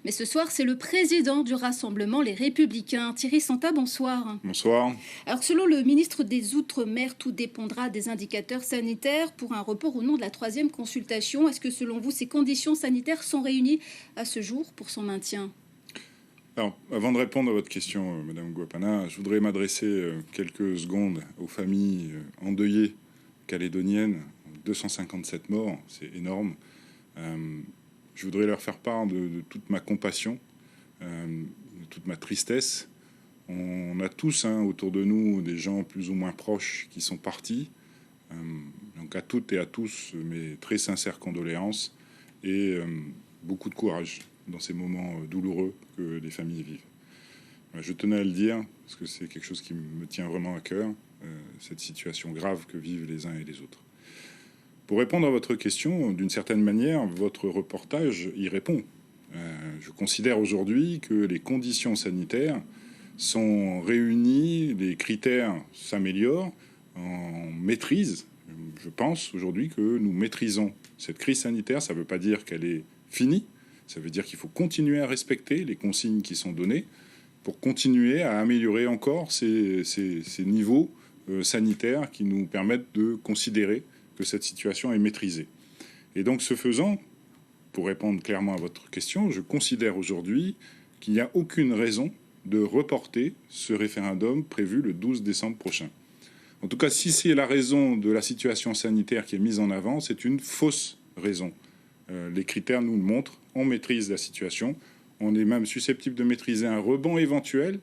Mais ce soir, c'est le président du Rassemblement Les Républicains, Thierry Santa, bonsoir. Bonsoir. Alors selon le ministre des Outre-mer, tout dépendra des indicateurs sanitaires pour un report ou non de la troisième consultation. Est-ce que selon vous, ces conditions sanitaires sont réunies à ce jour pour son maintien? Alors, avant de répondre à votre question, Madame Guapana, je voudrais m'adresser quelques secondes aux familles endeuillées calédoniennes. 257 morts, c'est énorme. Je voudrais leur faire part de toute ma compassion, de toute ma tristesse. On a tous autour de nous des gens plus ou moins proches qui sont partis. Donc à toutes et à tous, mes très sincères condoléances et beaucoup de courage dans ces moments douloureux que les familles vivent. Je tenais à le dire parce que c'est quelque chose qui me tient vraiment à cœur, cette situation grave que vivent les uns et les autres. Pour répondre à votre question, d'une certaine manière, votre reportage y répond. Je considère aujourd'hui que les conditions sanitaires sont réunies, les critères s'améliorent, on maîtrise. Je pense aujourd'hui que nous maîtrisons cette crise sanitaire. Ça ne veut pas dire qu'elle est finie. Ça veut dire qu'il faut continuer à respecter les consignes qui sont données pour continuer à améliorer encore ces niveaux sanitaires qui nous permettent de considérer que cette situation est maîtrisée. Et donc, ce faisant, pour répondre clairement à votre question, je considère aujourd'hui qu'il n'y a aucune raison de reporter ce référendum prévu le 12 décembre prochain. En tout cas, si c'est la raison de la situation sanitaire qui est mise en avant, c'est une fausse raison. Les critères nous le montrent, on maîtrise la situation, on est même susceptible de maîtriser un rebond éventuel,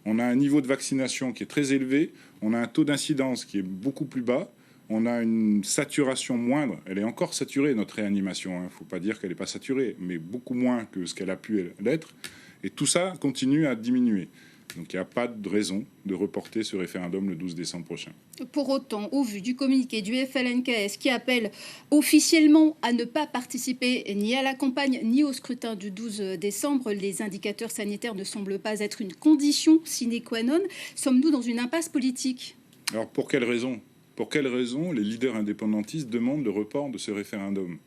on a un niveau de vaccination qui est très élevé, on a un taux d'incidence qui est beaucoup plus bas, on a une saturation moindre, elle est encore saturée notre réanimation, il ne faut pas dire qu'elle n'est pas saturée, mais beaucoup moins que ce qu'elle a pu l'être, et tout ça continue à diminuer. Donc il n'y a pas de raison de reporter ce référendum le 12 décembre prochain. Pour autant, au vu du communiqué du FLNKS qui appelle officiellement à ne pas participer ni à la campagne ni au scrutin du 12 décembre, les indicateurs sanitaires ne semblent pas être une condition sine qua non. Sommes-nous dans une impasse politique? Alors pour quelle raison? Pour quelle raison les leaders indépendantistes demandent le report de ce référendum?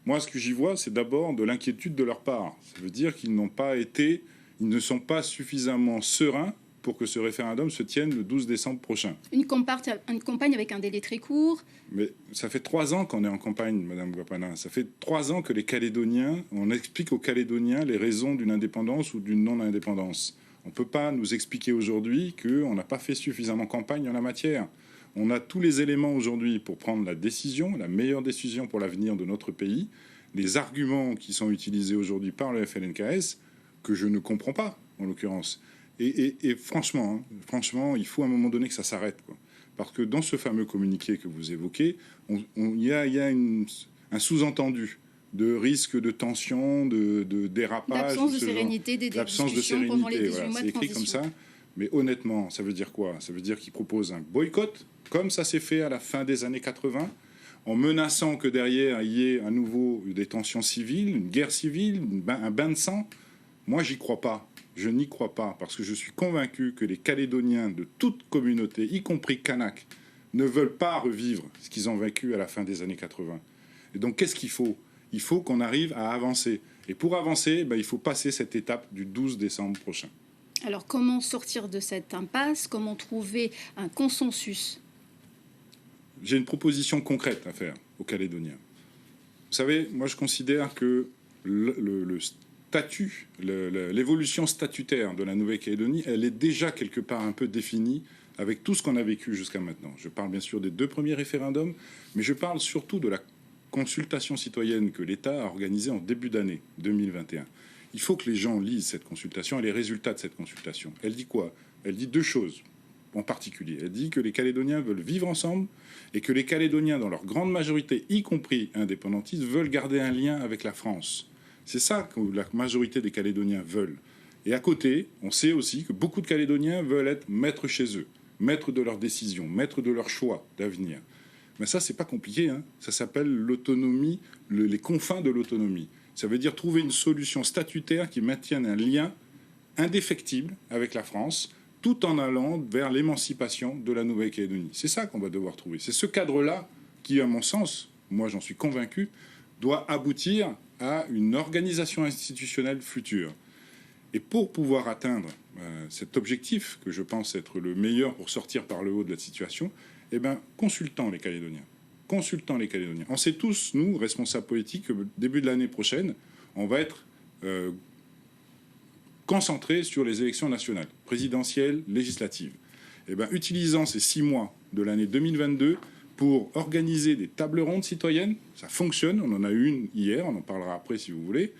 Moi, ce que j'y vois, c'est d'abord de l'inquiétude de leur part. Ça veut dire qu'ils ne sont pas suffisamment sereins pour que ce référendum se tienne le 12 décembre prochain. Une campagne avec un délai très court. Mais ça fait 3 ans qu'on est en campagne, Madame Guapana. Ça fait 3 ans que les Calédoniens, on explique aux Calédoniens les raisons d'une indépendance ou d'une non-indépendance. On ne peut pas nous expliquer aujourd'hui qu'on n'a pas fait suffisamment campagne en la matière. On a tous les éléments aujourd'hui pour prendre la décision, la meilleure décision pour l'avenir de notre pays. Les arguments qui sont utilisés aujourd'hui par le FLNKS, que je ne comprends pas, en l'occurrence. Et franchement, il faut à un moment donné que ça s'arrête, quoi. Parce que dans ce fameux communiqué que vous évoquez, il y a un sous-entendu de risque de tension, de dérapage. L'absence de sérénité des discussions pendant les 18 mois de transition. C'est écrit comme ça. Mais honnêtement, ça veut dire quoi? Ça veut dire qu'ils proposent un boycott, comme ça s'est fait à la fin des années 80, en menaçant que derrière, il y ait à nouveau des tensions civiles, une guerre civile, un bain de sang. Moi, j'y crois pas. Je n'y crois pas, parce que je suis convaincu que les Calédoniens de toute communauté, y compris Kanak, ne veulent pas revivre ce qu'ils ont vécu à la fin des années 80. Et donc, qu'est-ce qu'il faut? Il faut qu'on arrive à avancer. Et pour avancer, il faut passer cette étape du 12 décembre prochain. Alors, comment sortir de cette impasse? Comment trouver un consensus? J'ai une proposition concrète à faire aux Calédoniens. Vous savez, moi, je considère que l'évolution statutaire de la Nouvelle-Calédonie, elle est déjà quelque part un peu définie avec tout ce qu'on a vécu jusqu'à maintenant. Je parle bien sûr des 2 premiers référendums, mais je parle surtout de la consultation citoyenne que l'État a organisée en début d'année 2021. Il faut que les gens lisent cette consultation et les résultats de cette consultation. Elle dit quoi? Elle dit 2 choses en particulier. Elle dit que les Calédoniens veulent vivre ensemble et que les Calédoniens, dans leur grande majorité, y compris indépendantistes, veulent garder un lien avec la France. C'est ça que la majorité des Calédoniens veulent. Et à côté, on sait aussi que beaucoup de Calédoniens veulent être maîtres chez eux, maîtres de leurs décisions, maîtres de leurs choix d'avenir. Mais ça, c'est pas compliqué, hein. Ça s'appelle l'autonomie, les confins de l'autonomie. Ça veut dire trouver une solution statutaire qui maintienne un lien indéfectible avec la France, tout en allant vers l'émancipation de la Nouvelle-Calédonie. C'est ça qu'on va devoir trouver. C'est ce cadre-là qui, à mon sens, moi j'en suis convaincu, doit aboutir à une organisation institutionnelle future. Et pour pouvoir atteindre cet objectif, que je pense être le meilleur pour sortir par le haut de la situation, eh bien, consultons les Calédoniens. Consultons les Calédoniens. On sait tous, nous, responsables politiques, que début de l'année prochaine, on va être concentrés sur les élections nationales, présidentielles, législatives. Eh bien, utilisant ces 6 mois de l'année 2022 pour organiser des tables rondes citoyennes, ça fonctionne, on en a eu une hier, on en parlera après si vous voulez,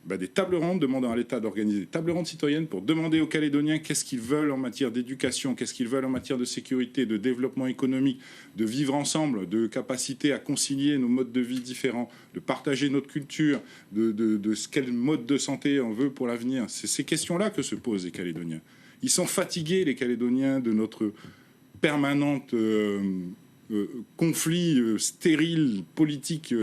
des tables rondes, demandant à l'État d'organiser des tables rondes citoyennes pour demander aux Calédoniens qu'est-ce qu'ils veulent en matière d'éducation, qu'est-ce qu'ils veulent en matière de sécurité, de développement économique, de vivre ensemble, de capacité à concilier nos modes de vie différents, de partager notre culture, de quel mode de santé on veut pour l'avenir. C'est ces questions-là que se posent les Calédoniens. Ils sont fatigués, les Calédoniens, de notre permanente conflit stérile, politique,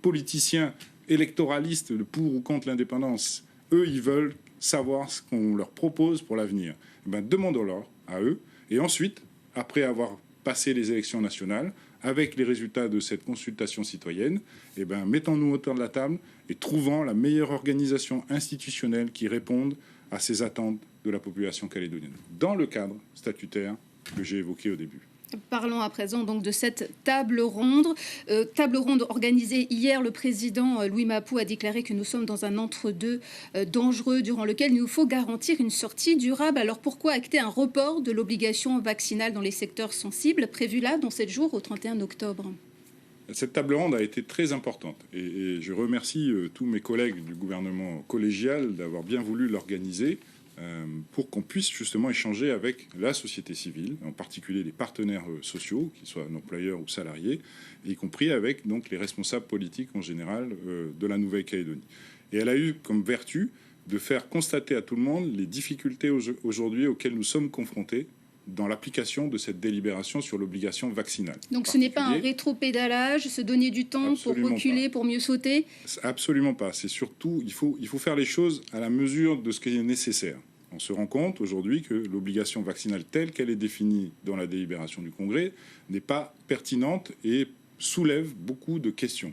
politicien, électoraliste, de pour ou contre l'indépendance. Eux, ils veulent savoir ce qu'on leur propose pour l'avenir. Demandons-leur à eux. Et ensuite, après avoir passé les élections nationales, avec les résultats de cette consultation citoyenne, mettons-nous autour de la table et trouvons la meilleure organisation institutionnelle qui réponde à ces attentes de la population calédonienne, dans le cadre statutaire que j'ai évoqué au début. Parlons à présent donc de cette table ronde. Table ronde organisée hier, le président Louis Mapou a déclaré que nous sommes dans un entre-deux dangereux durant lequel il nous faut garantir une sortie durable. Alors pourquoi acter un report de l'obligation vaccinale dans les secteurs sensibles prévu là dans 7 jours au 31 octobre ? Cette table ronde a été très importante et je remercie tous mes collègues du gouvernement collégial d'avoir bien voulu l'organiser pour qu'on puisse justement échanger avec la société civile, en particulier les partenaires sociaux, qu'ils soient employeurs ou salariés, y compris avec donc les responsables politiques en général de la Nouvelle-Calédonie. Et elle a eu comme vertu de faire constater à tout le monde les difficultés aujourd'hui auxquelles nous sommes confrontés dans l'application de cette délibération sur l'obligation vaccinale. Donc ce n'est pas un rétropédalage, se donner du temps pour reculer, pour mieux sauter ? Absolument pas. C'est surtout, il faut faire les choses à la mesure de ce qui est nécessaire. On se rend compte aujourd'hui que l'obligation vaccinale telle qu'elle est définie dans la délibération du Congrès n'est pas pertinente et soulève beaucoup de questions.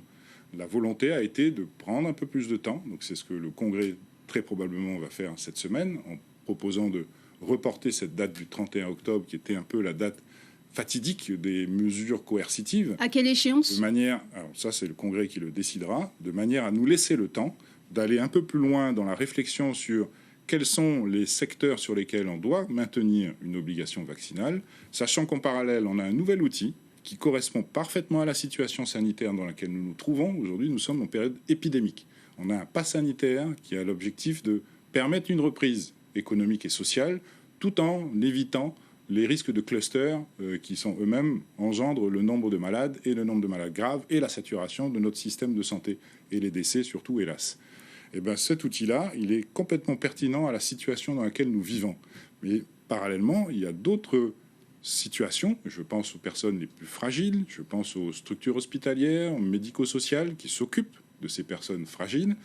La volonté a été de prendre un peu plus de temps. Donc c'est ce que le Congrès très probablement va faire cette semaine en proposant de reporter cette date du 31 octobre qui était un peu la date fatidique des mesures coercitives. À quelle échéance ? De manière, alors ça c'est le Congrès qui le décidera, de manière à nous laisser le temps d'aller un peu plus loin dans la réflexion sur quels sont les secteurs sur lesquels on doit maintenir une obligation vaccinale, sachant qu'en parallèle, on a un nouvel outil qui correspond parfaitement à la situation sanitaire dans laquelle nous nous trouvons. Aujourd'hui, nous sommes en période épidémique. On a un pass sanitaire qui a l'objectif de permettre une reprise économique et sociale, tout en évitant les risques de clusters qui sont eux-mêmes engendrent le nombre de malades et le nombre de malades graves et la saturation de notre système de santé et les décès surtout, hélas. Cet outil-là, il est complètement pertinent à la situation dans laquelle nous vivons. Mais parallèlement, il y a d'autres situations. Je pense aux personnes les plus fragiles, je pense aux structures hospitalières, médico-sociales qui s'occupent de ces personnes fragiles.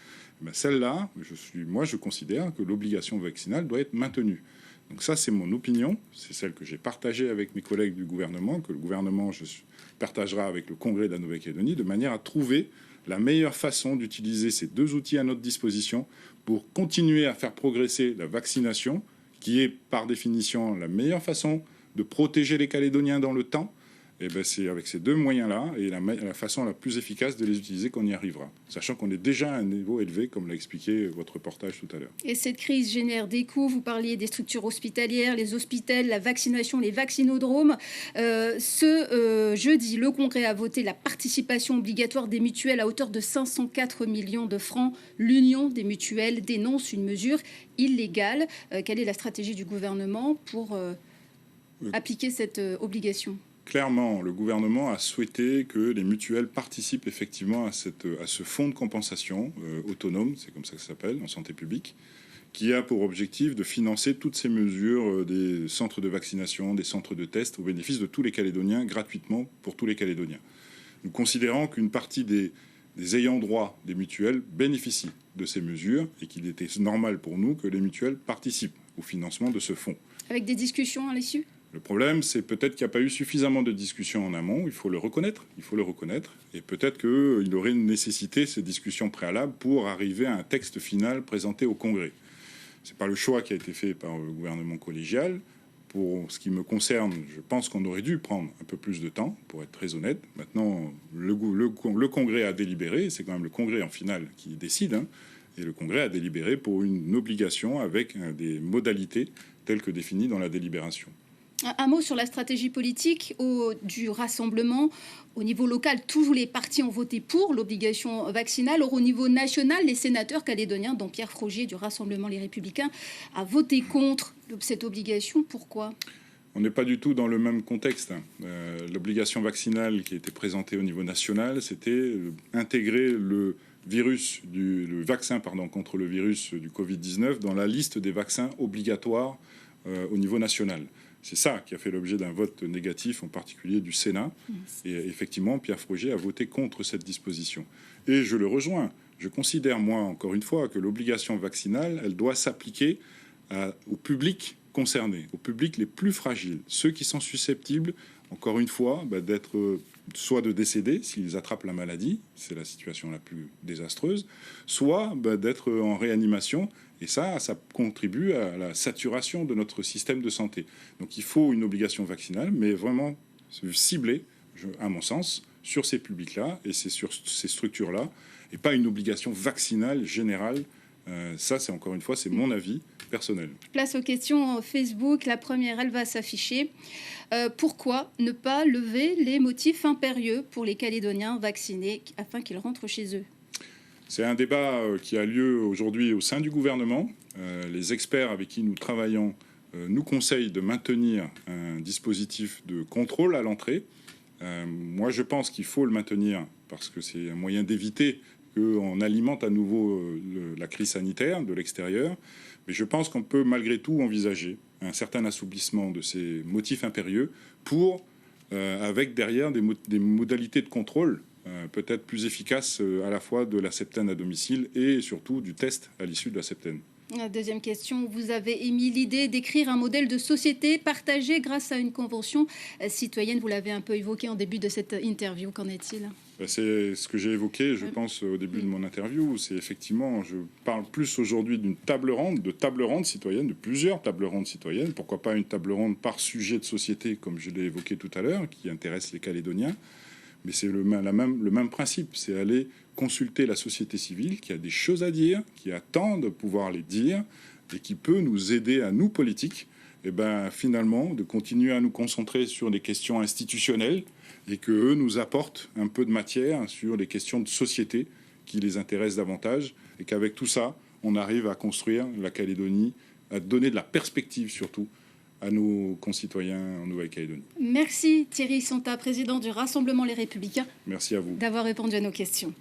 Celle-là, je considère que l'obligation vaccinale doit être maintenue. Donc ça, c'est mon opinion, c'est celle que j'ai partagée avec mes collègues du gouvernement, que le gouvernement partagera avec le Congrès de la Nouvelle-Calédonie, de manière à trouver la meilleure façon d'utiliser ces deux outils à notre disposition pour continuer à faire progresser la vaccination, qui est par définition la meilleure façon de protéger les Calédoniens dans le temps. C'est avec ces deux moyens-là et la façon la plus efficace de les utiliser qu'on y arrivera, sachant qu'on est déjà à un niveau élevé, comme l'a expliqué votre reportage tout à l'heure. Et cette crise génère des coûts. Vous parliez des structures hospitalières, les hôpitaux, la vaccination, les vaccinodromes. Ce jeudi, le Congrès a voté la participation obligatoire des mutuelles à hauteur de 504 millions de francs. L'Union des mutuelles dénonce une mesure illégale. Quelle est la stratégie du gouvernement pour appliquer cette obligation ? Clairement, le gouvernement a souhaité que les mutuelles participent effectivement à ce fonds de compensation autonome, c'est comme ça que ça s'appelle, en santé publique, qui a pour objectif de financer toutes ces mesures des centres de vaccination, des centres de tests au bénéfice de tous les Calédoniens, gratuitement pour tous les Calédoniens. Nous considérons qu'une partie des ayants droit des mutuelles bénéficient de ces mesures et qu'il était normal pour nous que les mutuelles participent au financement de ce fonds. Avec des discussions à l'issue ? Le problème, c'est peut-être qu'il n'y a pas eu suffisamment de discussions en amont, il faut le reconnaître, et peut-être qu'il aurait une nécessité, ces discussions préalables, pour arriver à un texte final présenté au Congrès. Ce n'est pas le choix qui a été fait par le gouvernement collégial. Pour ce qui me concerne, je pense qu'on aurait dû prendre un peu plus de temps, pour être très honnête. Maintenant, le Congrès a délibéré, c'est quand même le Congrès en finale qui décide, hein, et le Congrès a délibéré pour une obligation avec des modalités telles que définies dans la délibération. Un mot sur la stratégie politique du rassemblement. Au niveau local, tous les partis ont voté pour l'obligation vaccinale. Or, au niveau national, les sénateurs calédoniens, dont Pierre Frogier du Rassemblement Les Républicains, a voté contre cette obligation. Pourquoi ? On n'est pas du tout dans le même contexte. L'obligation vaccinale qui a été présentée au niveau national, c'était intégrer le vaccin contre le virus du Covid-19 dans la liste des vaccins obligatoires au niveau national. C'est ça qui a fait l'objet d'un vote négatif, en particulier du Sénat. Et effectivement, Pierre Frogier a voté contre cette disposition. Et je le rejoins. Je considère, moi, encore une fois, que l'obligation vaccinale, elle doit s'appliquer au public concerné, aux publics les plus fragiles, ceux qui sont susceptibles, encore une fois, d'être soit de décéder s'ils attrapent la maladie, c'est la situation la plus désastreuse, soit d'être en réanimation. Et ça contribue à la saturation de notre système de santé. Donc il faut une obligation vaccinale, mais vraiment ciblée, à mon sens, sur ces publics-là et sur ces structures-là, et pas une obligation vaccinale générale. Ça, c'est encore une fois, c'est mon avis personnel. Place aux questions Facebook. La première, elle va s'afficher. Pourquoi ne pas lever les motifs impérieux pour les Calédoniens vaccinés afin qu'ils rentrent chez eux ? C'est un débat qui a lieu aujourd'hui au sein du gouvernement. Les experts avec qui nous travaillons nous conseillent de maintenir un dispositif de contrôle à l'entrée. Moi, je pense qu'il faut le maintenir parce que c'est un moyen d'éviter qu'on alimente à nouveau la crise sanitaire de l'extérieur. Mais je pense qu'on peut malgré tout envisager un certain assouplissement de ces motifs impérieux avec derrière des modalités de contrôle peut-être plus efficace à la fois de la septaine à domicile et surtout du test à l'issue de la septaine. La deuxième question, vous avez émis l'idée d'écrire un modèle de société partagé grâce à une convention citoyenne. Vous l'avez un peu évoqué en début de cette interview. Qu'en est-il ? C'est ce que j'ai évoqué, je pense, au début de mon interview. C'est effectivement, je parle plus aujourd'hui d'une table ronde, citoyennes, de plusieurs tables rondes citoyennes. Pourquoi pas une table ronde par sujet de société, comme je l'ai évoqué tout à l'heure, qui intéresse les Calédoniens. Mais c'est le même principe, c'est aller consulter la société civile qui a des choses à dire, qui attend de pouvoir les dire et qui peut nous aider à nous, politiques, finalement, de continuer à nous concentrer sur des questions institutionnelles et qu'eux nous apportent un peu de matière sur les questions de société qui les intéressent davantage et qu'avec tout ça, on arrive à construire la Calédonie, à donner de la perspective surtout à nos concitoyens en Nouvelle-Calédonie. Merci Thierry Sonta, président du Rassemblement Les Républicains. Merci à vous. D'avoir répondu à nos questions.